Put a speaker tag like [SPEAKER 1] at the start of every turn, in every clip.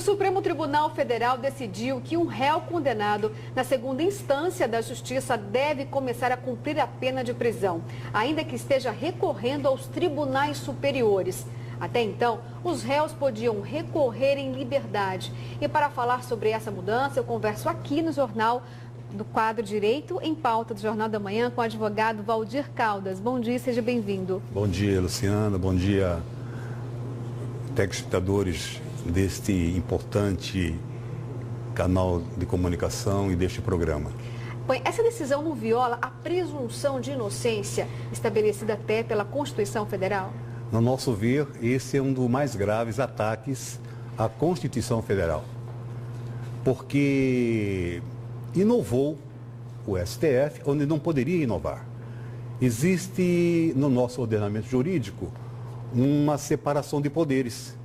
[SPEAKER 1] Supremo Tribunal Federal decidiu que um réu condenado na segunda instância da Justiça deve começar a cumprir a pena de prisão, ainda que esteja recorrendo aos tribunais superiores. Até então, os réus podiam recorrer em liberdade. E para falar sobre essa mudança, eu converso aqui no jornal do quadro Direito em Pauta do Jornal da Manhã com o advogado Valdir Caldas. Bom dia, seja bem-vindo.
[SPEAKER 2] Bom dia, Luciana. Bom dia, telespectadores deste importante canal de comunicação e deste programa.
[SPEAKER 1] Bem, essa decisão não viola a presunção de inocência estabelecida até pela Constituição Federal?
[SPEAKER 2] No nosso ver, esse é um dos mais graves ataques à Constituição Federal, porque inovou o STF onde não poderia inovar. Existe no nosso ordenamento jurídico uma separação de poderes,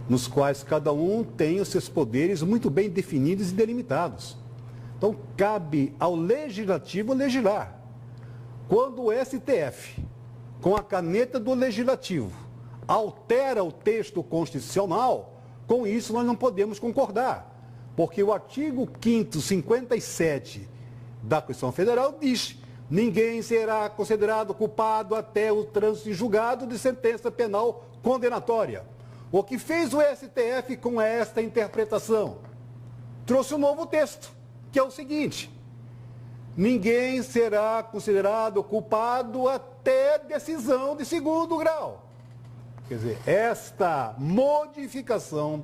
[SPEAKER 2] nos quais cada um tem os seus poderes muito bem definidos e delimitados. Então, cabe ao legislativo legislar. Quando o STF, com a caneta do legislativo, altera o texto constitucional, com isso nós não podemos concordar, porque o artigo 5º, 57 da Constituição Federal diz: ninguém será considerado culpado até o trânsito em julgado de sentença penal condenatória. O que fez o STF com esta interpretação? Trouxe um novo texto, que é o seguinte: ninguém será considerado culpado até decisão de segundo grau. Quer dizer, esta modificação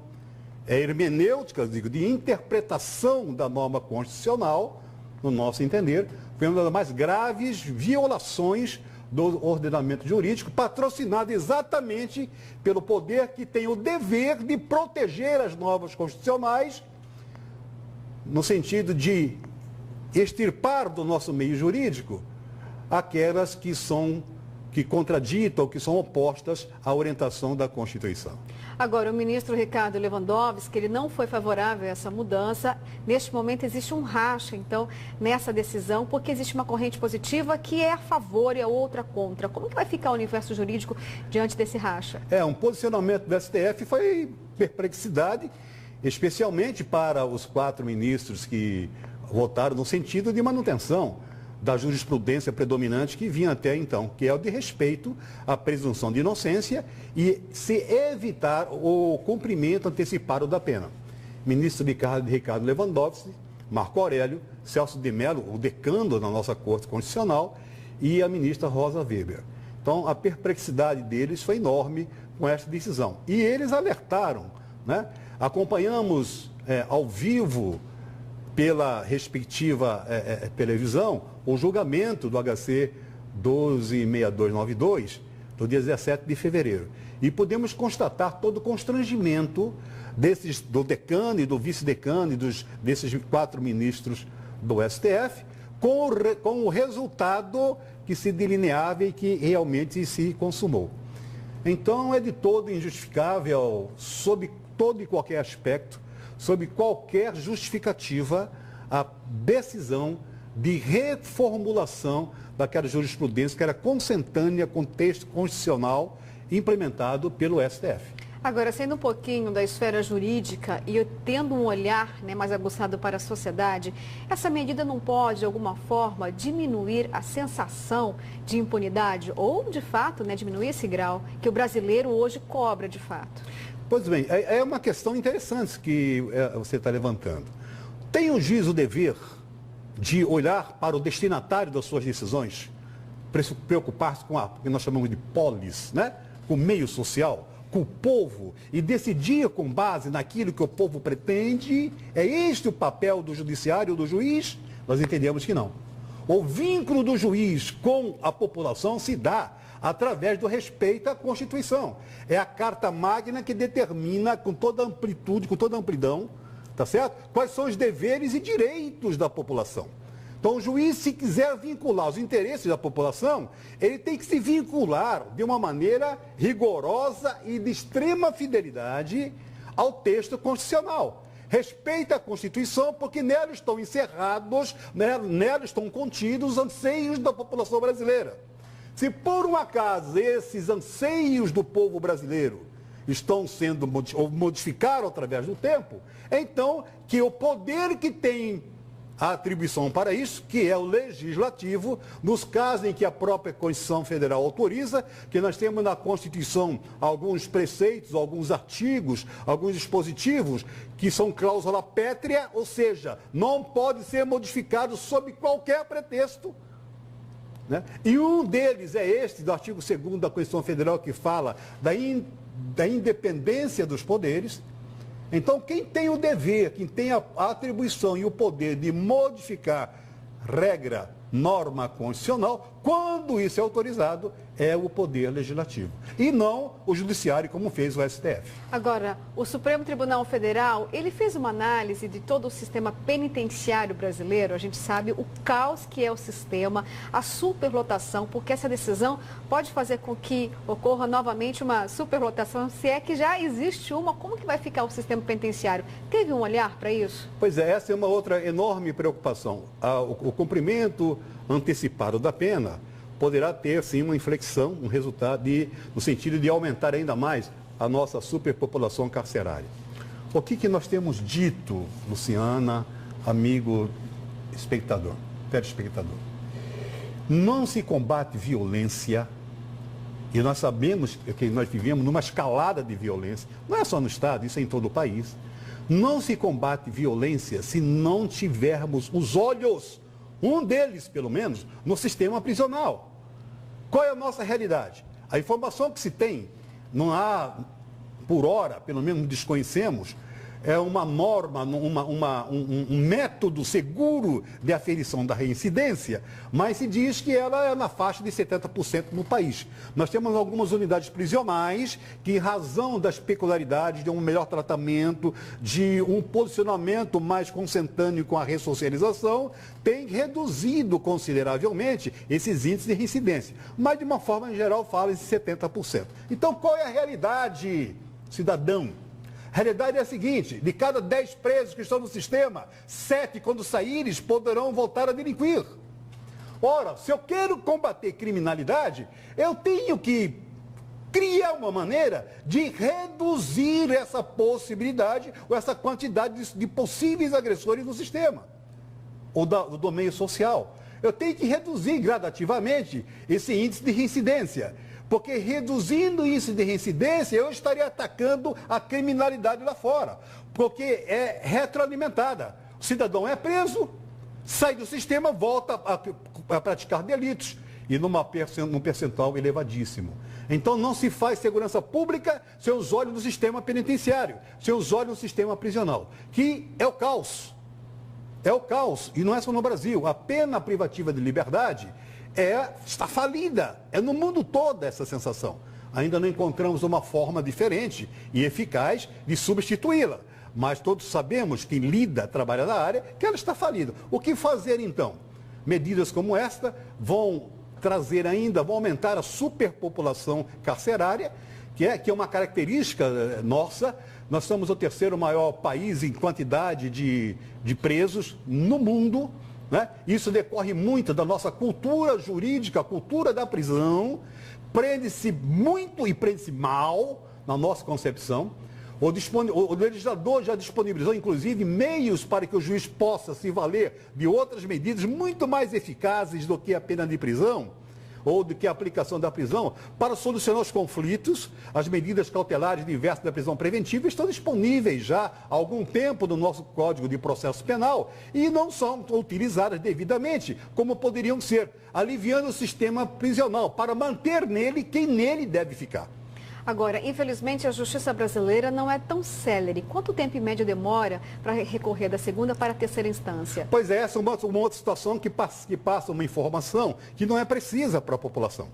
[SPEAKER 2] hermenêutica, de interpretação da norma constitucional, no nosso entender, foi uma das mais graves violações do ordenamento jurídico, patrocinado exatamente pelo poder que tem o dever de proteger as normas constitucionais, no sentido de extirpar do nosso meio jurídico aquelas que contraditam, que são opostas à orientação da Constituição.
[SPEAKER 1] Agora, o ministro Ricardo Lewandowski, ele não foi favorável a essa mudança. Neste momento existe um racha, então, nessa decisão, porque existe uma corrente positiva que é a favor e a outra contra. Como que vai ficar o universo jurídico diante desse racha?
[SPEAKER 2] Um posicionamento do STF foi perplexidade, especialmente para os 4 ministros que votaram no sentido de manutenção da jurisprudência predominante que vinha até então, que é o de respeito à presunção de inocência e se evitar o cumprimento antecipado da pena. Ministro Ricardo Lewandowski, Marco Aurélio, Celso de Mello, o decano da nossa Corte Constitucional, e a ministra Rosa Weber. Então, a perplexidade deles foi enorme com esta decisão. E eles alertaram, né? Acompanhamos ao vivo, pela respectiva televisão, o julgamento do HC 126292, do dia 17 de fevereiro. E podemos constatar todo o constrangimento do decano e do vice-decano e desses 4 ministros do STF, com o resultado que se delineava e que realmente se consumou. Então, é de todo injustificável, sob todo e qualquer aspecto, sob qualquer justificativa, a decisão de reformulação daquela jurisprudência que era consentânea com o texto constitucional implementado pelo STF.
[SPEAKER 1] Agora, saindo um pouquinho da esfera jurídica e tendo um olhar, mais aguçado para a sociedade, essa medida não pode, de alguma forma, diminuir a sensação de impunidade ou, de fato, diminuir esse grau que o brasileiro hoje cobra, de fato?
[SPEAKER 2] Pois bem, é uma questão interessante que você está levantando. Tem o juiz o dever de olhar para o destinatário das suas decisões, preocupar-se com o que nós chamamos de polis, com o meio social, com o povo, e decidir com base naquilo que o povo pretende? É este o papel do judiciário, do juiz? Nós entendemos que não. O vínculo do juiz com a população se dá através do respeito à Constituição. É a Carta Magna que determina com toda amplitude, com toda amplidão, tá certo? Quais são os deveres e direitos da população. Então, o juiz, se quiser vincular os interesses da população, ele tem que se vincular de uma maneira rigorosa e de extrema fidelidade ao texto constitucional. Respeita a Constituição, porque nela estão encerrados, nela estão contidos os anseios da população brasileira. Se por um acaso esses anseios do povo brasileiro estão sendo ou modificaram através do tempo, então que o poder que tem a atribuição para isso, que é o legislativo, nos casos em que a própria Constituição Federal autoriza, que nós temos na Constituição alguns preceitos, alguns artigos, alguns dispositivos que são cláusula pétrea, ou seja, não pode ser modificado sob qualquer pretexto. Né? E um deles é este, do artigo 2º da Constituição Federal, que fala da independência dos poderes. Então, quem tem o dever, quem tem a atribuição e o poder de modificar regra, norma constitucional, quando isso é autorizado, é o Poder Legislativo. E não o Judiciário, como fez o STF.
[SPEAKER 1] Agora, o Supremo Tribunal Federal, ele fez uma análise de todo o sistema penitenciário brasileiro. A gente sabe o caos que é o sistema, a superlotação, porque essa decisão pode fazer com que ocorra novamente uma superlotação, se é que já existe uma. Como que vai ficar o sistema penitenciário? Teve um olhar para isso?
[SPEAKER 2] Pois é, essa é uma outra enorme preocupação. O cumprimento antecipado da pena poderá ter, sim, uma inflexão, um resultado no sentido de aumentar ainda mais a nossa superpopulação carcerária. O que nós temos dito, Luciana, amigo espectador, telespectador? Não se combate violência, e nós sabemos que nós vivemos numa escalada de violência, não é só no Estado, isso é em todo o país. Não se combate violência se não tivermos os olhos, um deles, pelo menos, no sistema prisional. Qual é a nossa realidade? A informação que se tem, não há, por hora, pelo menos desconhecemos, é uma norma, um método seguro de aferição da reincidência, mas se diz que ela é na faixa de 70% no país. Nós temos algumas unidades prisionais que, em razão das peculiaridades de um melhor tratamento, de um posicionamento mais consentâneo com a ressocialização, tem reduzido consideravelmente esses índices de reincidência. Mas, de uma forma geral, fala em 70%. Então, qual é a realidade, cidadão? A realidade é a seguinte: de cada 10 presos que estão no sistema, 7, quando saírem, poderão voltar a delinquir. Ora, se eu quero combater criminalidade, eu tenho que criar uma maneira de reduzir essa possibilidade ou essa quantidade de possíveis agressores no sistema, ou do meio social. Eu tenho que reduzir gradativamente esse índice de reincidência. Porque reduzindo o índice de reincidência, eu estaria atacando a criminalidade lá fora. Porque é retroalimentada. O cidadão é preso, sai do sistema, volta a praticar delitos. E num percentual elevadíssimo. Então não se faz segurança pública sem os olhos do sistema penitenciário, sem os olhos do sistema prisional, que é o caos. É o caos. E não é só no Brasil. A pena privativa de liberdade está falida. É no mundo todo essa sensação. Ainda não encontramos uma forma diferente e eficaz de substituí-la. Mas todos sabemos, quem trabalha na área, que ela está falida. O que fazer então? Medidas como esta vão vão aumentar a superpopulação carcerária, que é uma característica nossa. Nós somos o 3º maior país em quantidade de presos no mundo. Né? Isso decorre muito da nossa cultura jurídica, a cultura da prisão, prende-se muito e prende-se mal, na nossa concepção. O legislador já disponibilizou, inclusive, meios para que o juiz possa se valer de outras medidas muito mais eficazes do que a pena de prisão, ou do que a aplicação da prisão, para solucionar os conflitos. As medidas cautelares diversas da prisão preventiva estão disponíveis já há algum tempo no nosso Código de Processo Penal e não são utilizadas devidamente, como poderiam ser, aliviando o sistema prisional, para manter nele quem nele deve ficar.
[SPEAKER 1] Agora, infelizmente, a justiça brasileira não é tão célere. Quanto tempo em média demora para recorrer da 2ª para a 3ª instância?
[SPEAKER 2] Pois é, essa é uma outra situação que passa uma informação que não é precisa para a população.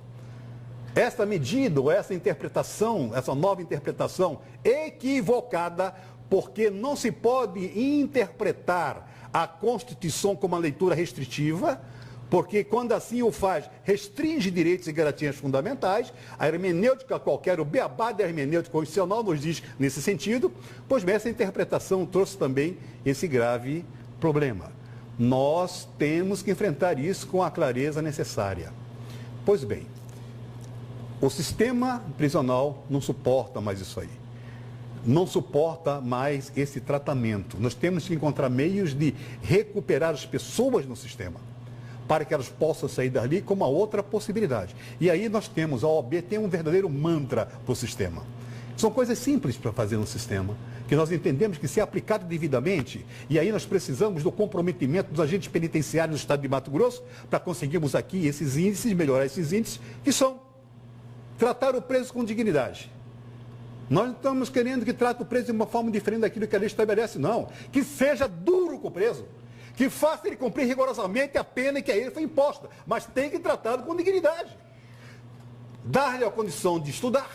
[SPEAKER 2] Essa medida, ou essa interpretação, essa nova interpretação equivocada, porque não se pode interpretar a Constituição como uma leitura restritiva, porque quando assim o faz, restringe direitos e garantias fundamentais. A hermenêutica qualquer, o beabá da hermenêutica constitucional nos diz nesse sentido. Pois bem, essa interpretação trouxe também esse grave problema. Nós temos que enfrentar isso com a clareza necessária. Pois bem, o sistema prisional não suporta mais isso aí. não suporta mais esse tratamento. Nós temos que encontrar meios de recuperar as pessoas no sistema, para que elas possam sair dali com uma outra possibilidade. E aí nós temos, a OAB tem um verdadeiro mantra para o sistema. São coisas simples para fazer no sistema, que nós entendemos que, se aplicado devidamente, e aí nós precisamos do comprometimento dos agentes penitenciários do estado de Mato Grosso, para conseguirmos aqui esses índices, melhorar esses índices, que são tratar o preso com dignidade. Nós não estamos querendo que trate o preso de uma forma diferente daquilo que a lei estabelece, não. Que seja duro com o preso, que faça ele cumprir rigorosamente a pena que a ele foi imposta, mas tem que tratá-lo com dignidade. Dar-lhe a condição de estudar,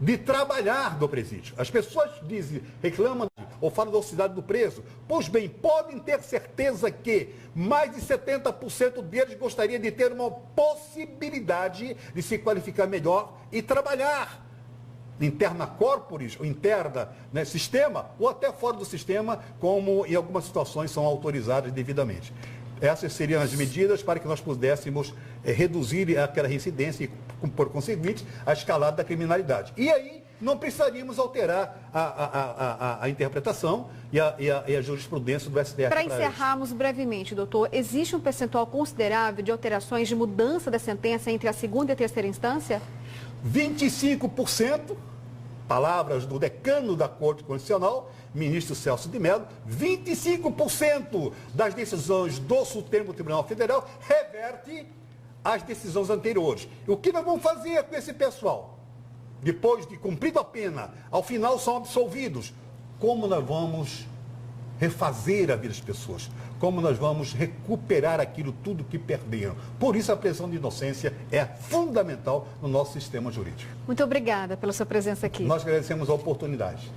[SPEAKER 2] de trabalhar no presídio. As pessoas dizem, reclamam ou falam da ociosidade do preso. Pois bem, podem ter certeza que mais de 70% deles gostaria de ter uma possibilidade de se qualificar melhor e trabalhar interna corporis, ou interna, né, sistema, ou até fora do sistema, como em algumas situações são autorizadas devidamente. Essas seriam as medidas para que nós pudéssemos reduzir aquela reincidência e, por conseguinte, a escalada da criminalidade. E aí não precisaríamos alterar a interpretação e a jurisprudência do STF.
[SPEAKER 1] Para encerrarmos brevemente, doutor, existe um percentual considerável de alterações de mudança da sentença entre a segunda e a terceira instância?
[SPEAKER 2] 25%, palavras do decano da Corte Constitucional, ministro Celso de Mello, 25% das decisões do Supremo Tribunal Federal reverte às decisões anteriores. O que nós vamos fazer com esse pessoal? Depois de cumprida a pena, ao final são absolvidos. Como nós vamos refazer a vida das pessoas? Como nós vamos recuperar aquilo tudo que perderam? Por isso a presunção de inocência é fundamental no nosso sistema jurídico.
[SPEAKER 1] Muito obrigada pela sua presença aqui.
[SPEAKER 2] Nós agradecemos a oportunidade.